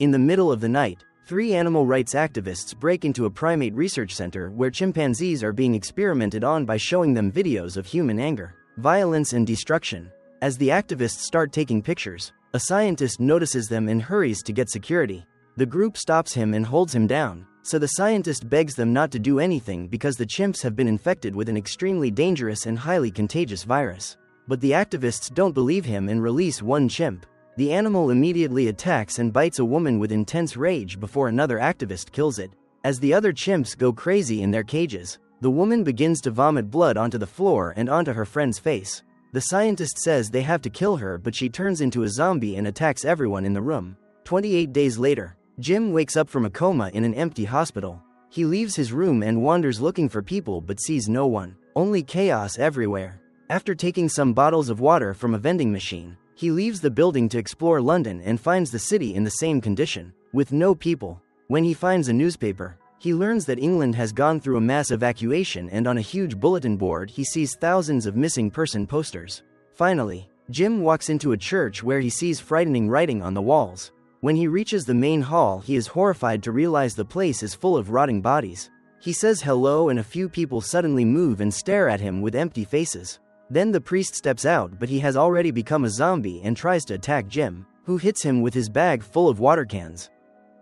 In the middle of the night, 3 animal rights activists break into a primate research center where chimpanzees are being experimented on by showing them videos of human anger, violence and destruction. As the activists start taking pictures, a scientist notices them and hurries to get security. The group stops him and holds him down, so the scientist begs them not to do anything because the chimps have been infected with an extremely dangerous and highly contagious virus. But the activists don't believe him and release one chimp. The animal immediately attacks and bites a woman with intense rage before another activist kills it. As the other chimps go crazy in their cages, the woman begins to vomit blood onto the floor and onto her friend's face. The scientist says they have to kill her, but she turns into a zombie and attacks everyone in the room. 28 days later, Jim wakes up from a coma in an empty hospital. He leaves his room and wanders looking for people but sees no one, only chaos everywhere. After taking some bottles of water from a vending machine, he leaves the building to explore London and finds the city in the same condition, with no people. When he finds a newspaper, he learns that England has gone through a mass evacuation, and on a huge bulletin board he sees thousands of missing person posters. Finally, Jim walks into a church where he sees frightening writing on the walls. When he reaches the main hall, he is horrified to realize the place is full of rotting bodies. He says hello and a few people suddenly move and stare at him with empty faces. Then the priest steps out, but he has already become a zombie and tries to attack Jim, who hits him with his bag full of water cans.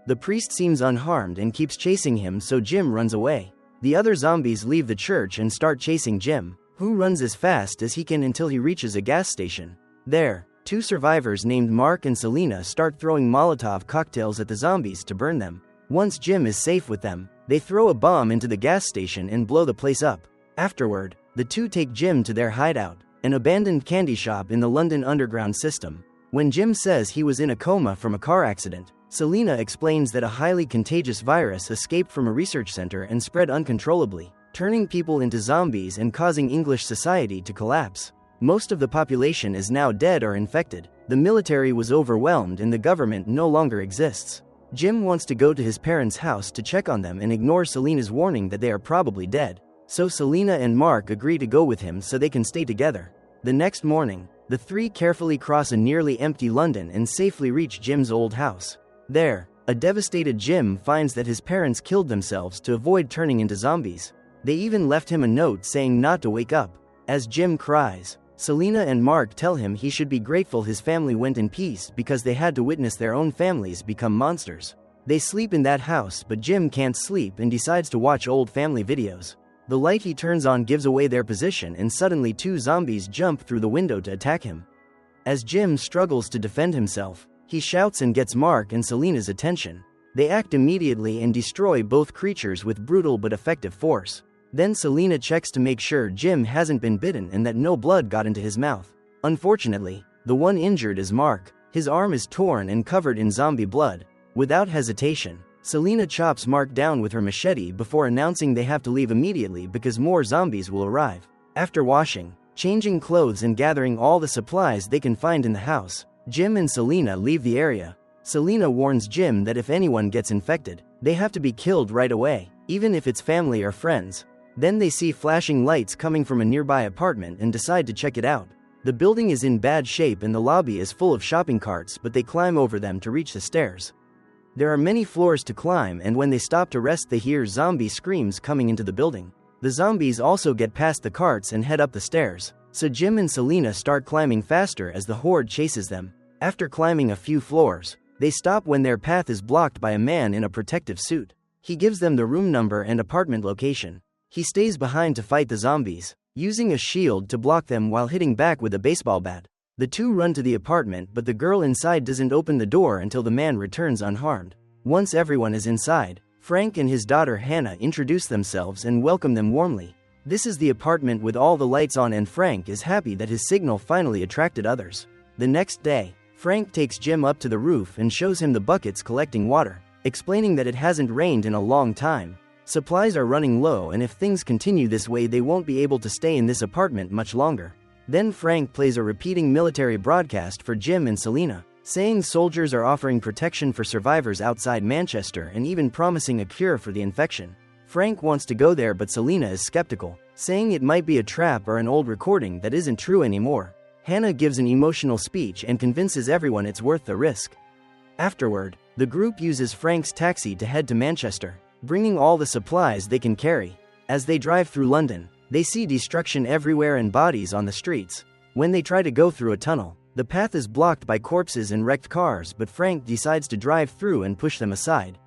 The priest seems unharmed and keeps chasing him, so Jim runs away. The other zombies leave the church and start chasing Jim, who runs as fast as he can until he reaches a gas station. There, 2 survivors named Mark and Selena start throwing Molotov cocktails at the zombies to burn them. Once Jim is safe with them, they throw a bomb into the gas station and blow the place up. Afterward, the 2 take Jim to their hideout, an abandoned candy shop in the London Underground system. When Jim says he was in a coma from a car accident, Selena explains that a highly contagious virus escaped from a research center and spread uncontrollably, turning people into zombies and causing English society to collapse. Most of the population is now dead or infected. The military was overwhelmed and the government no longer exists. Jim wants to go to his parents' house to check on them and ignores Selena's warning that they are probably dead. So Selena and Mark agree to go with him so they can stay together. The next morning, the 3 carefully cross a nearly empty London and safely reach Jim's old house. There, a devastated Jim finds that his parents killed themselves to avoid turning into zombies. They even left him a note saying not to wake up. As Jim cries, Selena and Mark tell him he should be grateful his family went in peace because they had to witness their own families become monsters. They sleep in that house, but Jim can't sleep and decides to watch old family videos. The light he turns on gives away their position, and suddenly 2 zombies jump through the window to attack him. As Jim struggles to defend himself, he shouts and gets Mark and Selena's attention. They act immediately and destroy both creatures with brutal but effective force. Then Selena checks to make sure Jim hasn't been bitten and that no blood got into his mouth. Unfortunately, the one injured is Mark. His arm is torn and covered in zombie blood. Without hesitation, Selena chops Mark down with her machete before announcing they have to leave immediately because more zombies will arrive. After washing, changing clothes and gathering all the supplies they can find in the house, Jim and Selena leave the area. Selena warns Jim that if anyone gets infected, they have to be killed right away, even if it's family or friends. Then they see flashing lights coming from a nearby apartment and decide to check it out. The building is in bad shape and the lobby is full of shopping carts, but they climb over them to reach the stairs. There are many floors to climb, and when they stop to rest they hear zombie screams coming into the building. The zombies also get past the carts and head up the stairs, so Jim and Selena start climbing faster as the horde chases them. After climbing a few floors, they stop when their path is blocked by a man in a protective suit. He gives them the room number and apartment location. He stays behind to fight the zombies, using a shield to block them while hitting back with a baseball bat. The 2 run to the apartment, but the girl inside doesn't open the door until the man returns unharmed. Once everyone is inside, Frank and his daughter Hannah introduce themselves and welcome them warmly. This is the apartment with all the lights on, and Frank is happy that his signal finally attracted others. The next day, Frank takes Jim up to the roof and shows him the buckets collecting water, explaining that it hasn't rained in a long time. Supplies are running low, and if things continue this way they won't be able to stay in this apartment much longer. Then Frank plays a repeating military broadcast for Jim and Selena, saying soldiers are offering protection for survivors outside Manchester and even promising a cure for the infection. Frank wants to go there, but Selena is skeptical, saying it might be a trap or an old recording that isn't true anymore. Hannah gives an emotional speech and convinces everyone it's worth the risk. Afterward, The group uses Frank's taxi to head to Manchester, bringing all the supplies they can carry. As they drive through London, they see destruction everywhere and bodies on the streets. When they try to go through a tunnel, the path is blocked by corpses and wrecked cars, but Frank decides to drive through and push them aside.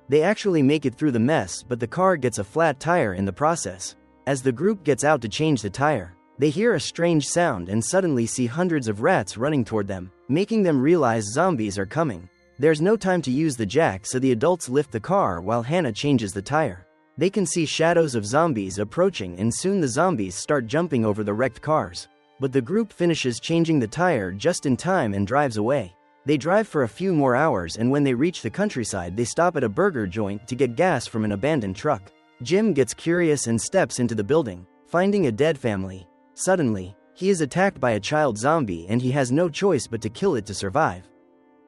They actually make it through the mess, but the car gets a flat tire in the process. As the group gets out to change the tire, they hear a strange sound and suddenly see hundreds of rats running toward them, making them realize zombies are coming. There's no time to use the jack, so the adults lift the car while Hannah changes the tire. They can see shadows of zombies approaching, and soon the zombies start jumping over the wrecked cars. But the group finishes changing the tire just in time and drives away. They drive for a few more hours, and when they reach the countryside, they stop at a burger joint to get gas from an abandoned truck. Jim gets curious and steps into the building, finding a dead family. Suddenly, he is attacked by a child zombie and he has no choice but to kill it to survive.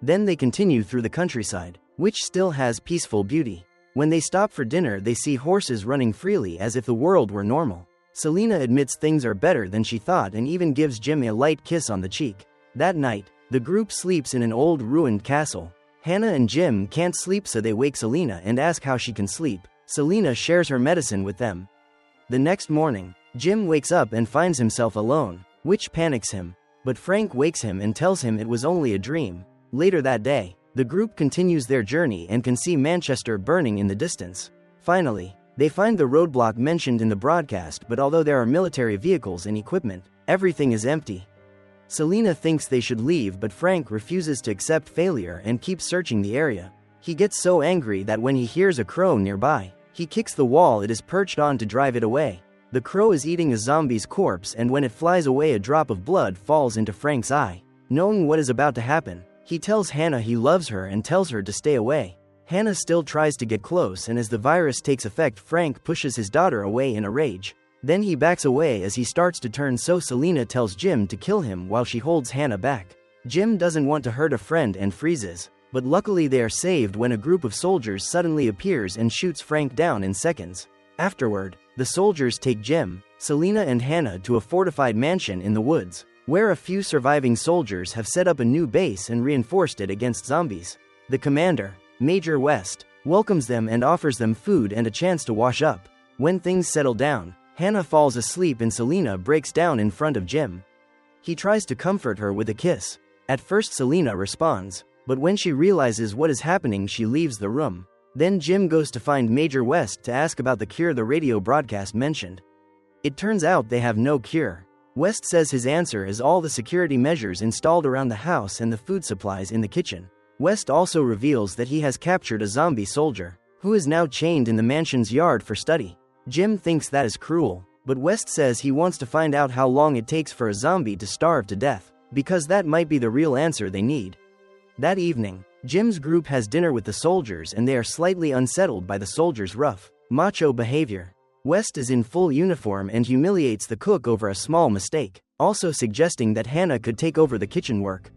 Then they continue through the countryside, which still has peaceful beauty. When they stop for dinner, they see horses running freely as if the world were normal. Selena admits things are better than she thought and even gives Jim a light kiss on the cheek. That night, the group sleeps in an old ruined castle. Hannah and Jim can't sleep, so they wake Selena and ask how she can sleep. Selena shares her medicine with them. The next morning, Jim wakes up and finds himself alone, which panics him. But Frank wakes him and tells him it was only a dream. Later that day, the group continues their journey and can see Manchester burning in the distance. Finally, they find the roadblock mentioned in the broadcast, but although there are military vehicles and equipment, everything is empty. Selena thinks they should leave, but Frank refuses to accept failure and keeps searching the area. He gets so angry that when he hears a crow nearby, he kicks the wall it is perched on to drive it away. The crow is eating a zombie's corpse, and when it flies away, a drop of blood falls into Frank's eye. Knowing what is about to happen, he tells Hannah he loves her and tells her to stay away. Hannah still tries to get close, and as the virus takes effect, Frank pushes his daughter away in a rage. Then he backs away as he starts to turn, so Selena tells Jim to kill him while she holds Hannah back. Jim doesn't want to hurt a friend and freezes, but luckily they are saved when a group of soldiers suddenly appears and shoots Frank down in seconds. Afterward, the soldiers take Jim, Selena and Hannah to a fortified mansion in the woods, where a few surviving soldiers have set up a new base and reinforced it against zombies. The commander, Major West, welcomes them and offers them food and a chance to wash up. When things settle down, Hannah falls asleep and Selena breaks down in front of Jim. He tries to comfort her with a kiss. At first Selena responds, but when she realizes what is happening, she leaves the room. Then Jim goes to find Major West to ask about the cure the radio broadcast mentioned. It turns out they have no cure. West says his answer is all the security measures installed around the house and the food supplies in the kitchen. West also reveals that he has captured a zombie soldier, who is now chained in the mansion's yard for study. Jim thinks that is cruel, but West says he wants to find out how long it takes for a zombie to starve to death, because that might be the real answer they need. That evening, Jim's group has dinner with the soldiers and they are slightly unsettled by the soldiers' rough, macho behavior. West is in full uniform and humiliates the cook over a small mistake, also suggesting that Hannah could take over the kitchen work.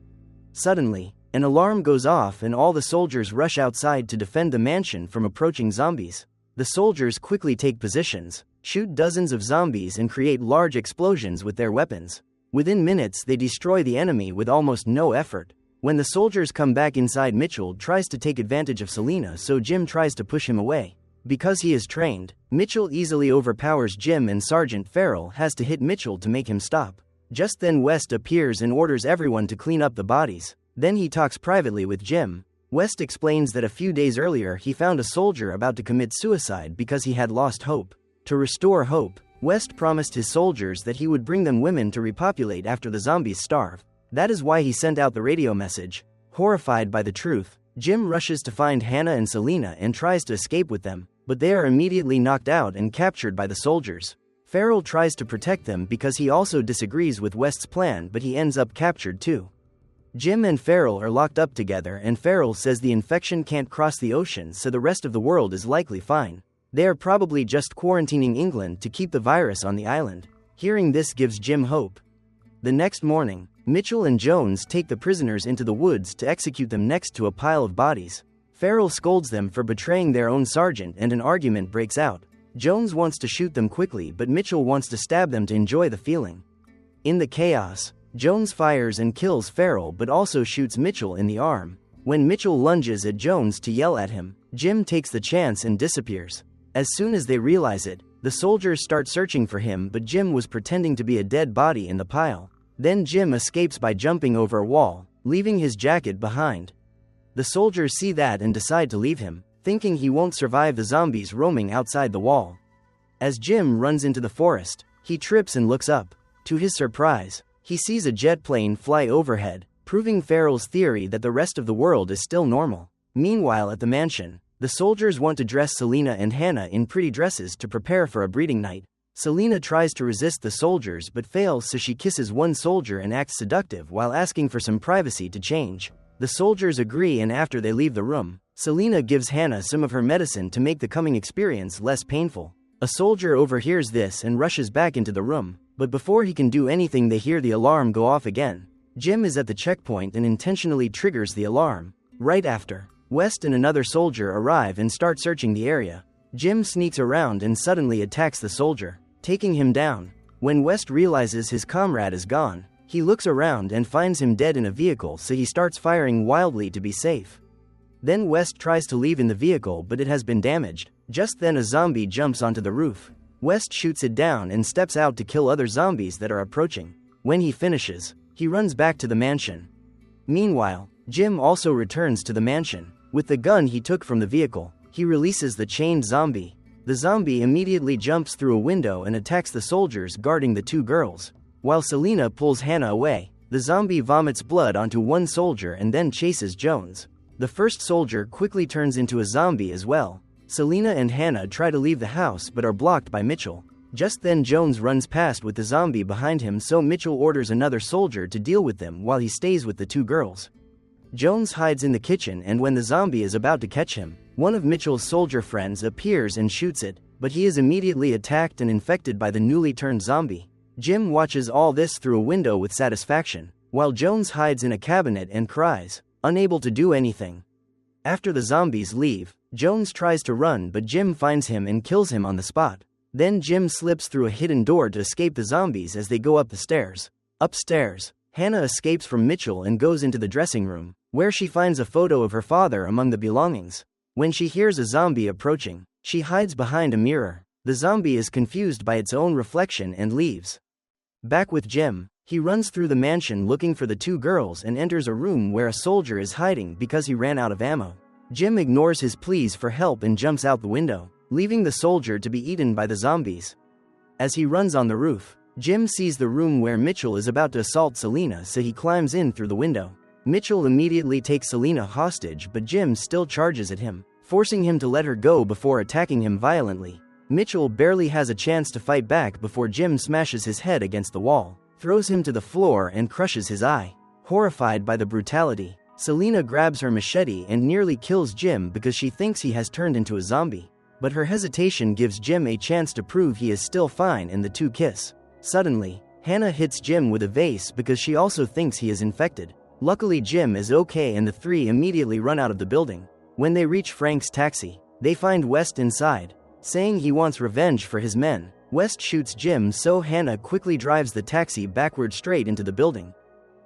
Suddenly, an alarm goes off and all the soldiers rush outside to defend the mansion from approaching zombies. The soldiers quickly take positions, shoot dozens of zombies and create large explosions with their weapons. Within minutes they destroy the enemy with almost no effort. When the soldiers come back inside, Mitchell tries to take advantage of Selena, so Jim tries to push him away. Because he is trained, Mitchell easily overpowers Jim and Sergeant Farrell has to hit Mitchell to make him stop. Just then West appears and orders everyone to clean up the bodies. Then he talks privately with Jim. West explains that a few days earlier he found a soldier about to commit suicide because he had lost hope. To restore hope, West promised his soldiers that he would bring them women to repopulate after the zombies starve. That is why he sent out the radio message. Horrified by the truth, Jim rushes to find Hannah and Selena and tries to escape with them, but they are immediately knocked out and captured by the soldiers. Farrell tries to protect them because he also disagrees with West's plan, but he ends up captured too. Jim and Farrell are locked up together and Farrell says the infection can't cross the ocean, so the rest of the world is likely fine. They are probably just quarantining England to keep the virus on the island. Hearing this gives Jim hope. The next morning, Mitchell and Jones take the prisoners into the woods to execute them next to a pile of bodies. Farrell scolds them for betraying their own sergeant and an argument breaks out. Jones wants to shoot them quickly, but Mitchell wants to stab them to enjoy the feeling. In the chaos, Jones fires and kills Farrell but also shoots Mitchell in the arm. When Mitchell lunges at Jones to yell at him, Jim takes the chance and disappears. As soon as they realize it, the soldiers start searching for him, but Jim was pretending to be a dead body in the pile. Then Jim escapes by jumping over a wall, leaving his jacket behind. The soldiers see that and decide to leave him, thinking he won't survive the zombies roaming outside the wall. As Jim runs into the forest, he trips and looks up. To his surprise, he sees a jet plane fly overhead, proving Farrell's theory that the rest of the world is still normal. Meanwhile, at the mansion, the soldiers want to dress Selena and Hannah in pretty dresses to prepare for a breeding night. Selena tries to resist the soldiers but fails, so she kisses one soldier and acts seductive while asking for some privacy to change. The soldiers agree, and after they leave the room, Selena gives Hannah some of her medicine to make the coming experience less painful. A soldier overhears this and rushes back into the room, but before he can do anything they hear the alarm go off again. Jim is at the checkpoint and intentionally triggers the alarm. Right after, West and another soldier arrive and start searching the area. Jim sneaks around and suddenly attacks the soldier, taking him down. When West realizes his comrade is gone, he looks around and finds him dead in a vehicle, so he starts firing wildly to be safe. Then West tries to leave in the vehicle, but it has been damaged. Just then a zombie jumps onto the roof. West shoots it down and steps out to kill other zombies that are approaching. When he finishes, he runs back to the mansion. Meanwhile, Jim also returns to the mansion. With the gun he took from the vehicle, he releases the chained zombie. The zombie immediately jumps through a window and attacks the soldiers guarding the two girls. While Selena pulls Hannah away, the zombie vomits blood onto one soldier and then chases Jones. The first soldier quickly turns into a zombie as well. Selena and Hannah try to leave the house but are blocked by Mitchell. Just then Jones runs past with the zombie behind him, so Mitchell orders another soldier to deal with them while he stays with the two girls. Jones hides in the kitchen, and when the zombie is about to catch him, one of Mitchell's soldier friends appears and shoots it, but he is immediately attacked and infected by the newly turned zombie. Jim watches all this through a window with satisfaction, while Jones hides in a cabinet and cries, unable to do anything. After the zombies leave, Jones tries to run, but Jim finds him and kills him on the spot. Then Jim slips through a hidden door to escape the zombies as they go up the stairs. Upstairs, Hannah escapes from Mitchell and goes into the dressing room, where she finds a photo of her father among the belongings. When she hears a zombie approaching, she hides behind a mirror. The zombie is confused by its own reflection and leaves. Back with Jim, he runs through the mansion looking for the two girls and enters a room where a soldier is hiding because he ran out of ammo. Jim ignores his pleas for help and jumps out the window, leaving the soldier to be eaten by the zombies. As he runs on the roof, Jim sees the room where Mitchell is about to assault Selena, so he climbs in through the window. Mitchell immediately takes Selena hostage, but Jim still charges at him, forcing him to let her go before attacking him violently. Mitchell barely has a chance to fight back before Jim smashes his head against the wall, throws him to the floor and crushes his eye. Horrified by the brutality, Selena grabs her machete and nearly kills Jim because she thinks he has turned into a zombie. But her hesitation gives Jim a chance to prove he is still fine, and the two kiss. Suddenly, Hannah hits Jim with a vase because she also thinks he is infected. Luckily Jim is okay, and the three immediately run out of the building. When they reach Frank's taxi, they find West inside. Saying he wants revenge for his men, West shoots Jim, so Hannah quickly drives the taxi backward straight into the building.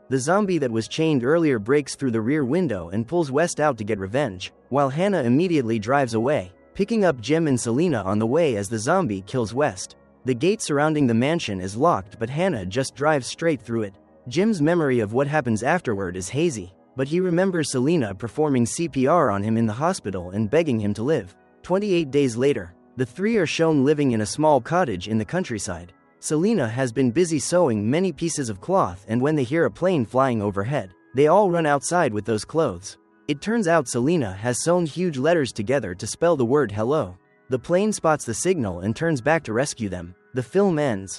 The zombie that was chained earlier breaks through the rear window and pulls West out to get revenge, while Hannah immediately drives away, picking up Jim and Selena on the way as the zombie kills West. The gate surrounding the mansion is locked, but Hannah just drives straight through it. Jim's memory of what happens afterward is hazy, but he remembers Selena performing CPR on him in the hospital and begging him to live. 28 days later, the three are shown living in a small cottage in the countryside. Selena has been busy sewing many pieces of cloth, and when they hear a plane flying overhead, they all run outside with those clothes. It turns out Selena has sewn huge letters together to spell the word hello. The plane spots the signal and turns back to rescue them. The film ends.